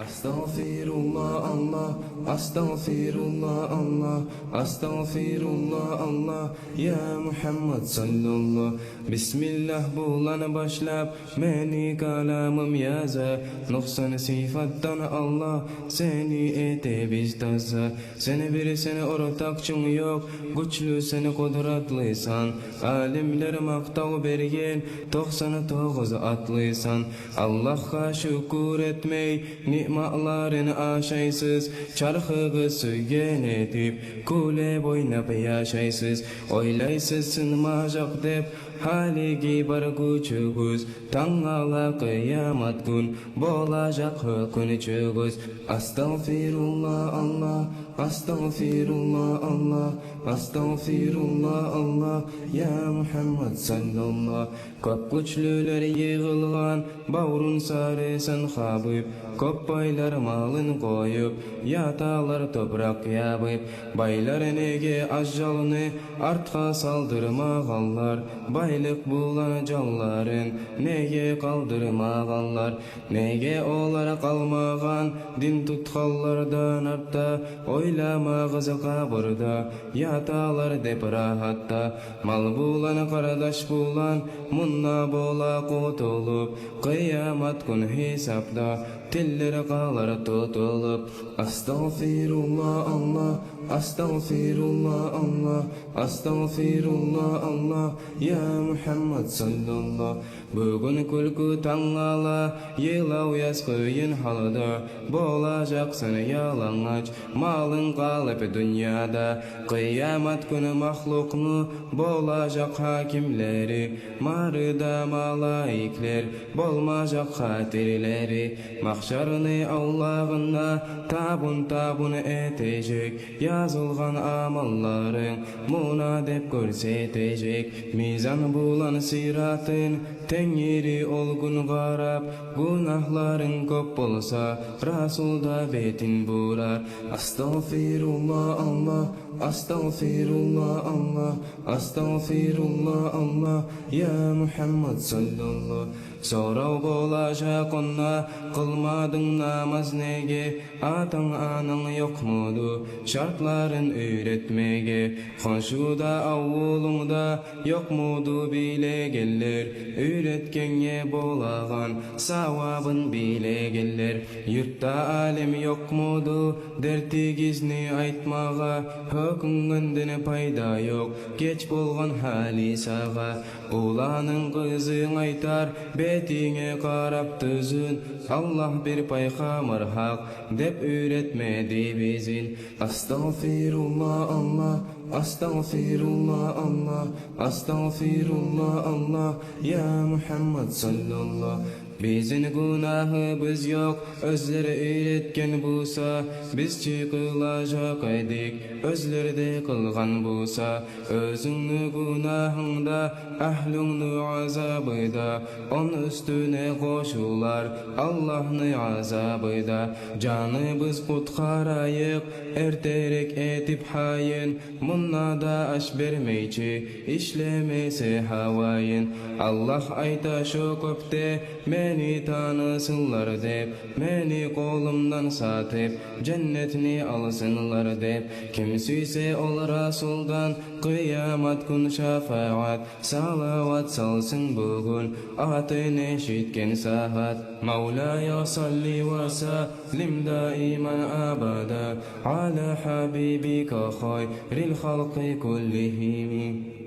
Estağfirullah Allah, estağfirullah Allah, estağfirullah Allah, ya Muhammed sallallahu. Bismillah bulan başlap, meni kalamım yaza, noksan sifattan Allah, seni ete biz taza. Seni biri seni ortakçın yok, güçlü seni kudretliysan, alimler maktav bergen, 99 atlıysan. Allah'a şükür etmey, ni'matlarını aşaysız, çarxığı söygen etip, kule boynap yaşaysız, oylaysızsın majak dep, haligi bar güçügüz, tangala kıyamat gün, bolacak hükünçügüz. Estağfirullah Allah, estağfirullah Allah, estağfirullah Allah, ya Muhammed sallallahu. Köp güçlüler yığılgan, bavrun sarısan Habib, köp baylar malın koyup, yatalar toprak yapıp, baylar nege ajjalını artqa saldırmağanlar, baylık bulan jalların nege kaldırmağanlar, nege olar kalmağan din tutkallardan artta, oylamağız kaburda, yatalar dep rahatta, mal bulan kardeş bulan, munna bola kutulup, kıyamat gün hesapta, tiller kalar tutulup. Estağfirullah Allah, estağfirullah Allah, estağfirullah Allah, ya Muhammed sallallahu. Bugün külkü tangala, yılav yaz kıyın halda, bolacaksın yalangach, malın kalıp dünyada. Kıyamat günü mahluknu, bolacak hakimleri, marıda malaikler, bolmacak hatirleri. Mahşarını Allah'ına tabun etecek, yazılgan amalların muna dep görsetecek. Mizan bulan siratın tengiri olgun garap, günahların köp bolsa Rasulda betin bular. Estağfirullah Allah, estağfirullah Allah, estağfirullah Allah, ya Muhammed sallallahu. Sorav bolacak onna, kılmadın namaz nege, atın anın yok mudu, şartların öğretmege, konşuda avulunda yok mudu bile geller, öğretkenge bolağan savabın bile geller. Yurtta alim yok mudu, derti gizni aytmağa, höküngündene payda yok, geç bolgan hali sağa. Ulanın kızın aytar, betine karap tüzün, Allah bir paygamber hak dep öğretmedi bizin. Estağfirullah Allah, estağfirullah Allah, estağfirullah Allah, ya Muhammed sallallahu. Bizin günahımız yok, özleri öğretken busa, biz çıkılacak edik, özlerde kılgan busa. Özünü günahında, ahlünü azabıda, on üstüne koşular, Allah'ını azabıda. Canımız kutkarayık, erterek etip hayın, munna da aş vermeyçi, işlemese havayın. Allah ayta şu köpte, meni tanısınlar dep, meni kolumdan satıp, cennetini alsınlar dep. Kim süyse ol Rasuldan, kıyamat gün şafaat, salavat salsın bugün, atın eşitken sahat. Mevlaya salli ve sallim daiman abada, ala habibika hayril halqi kullihimi.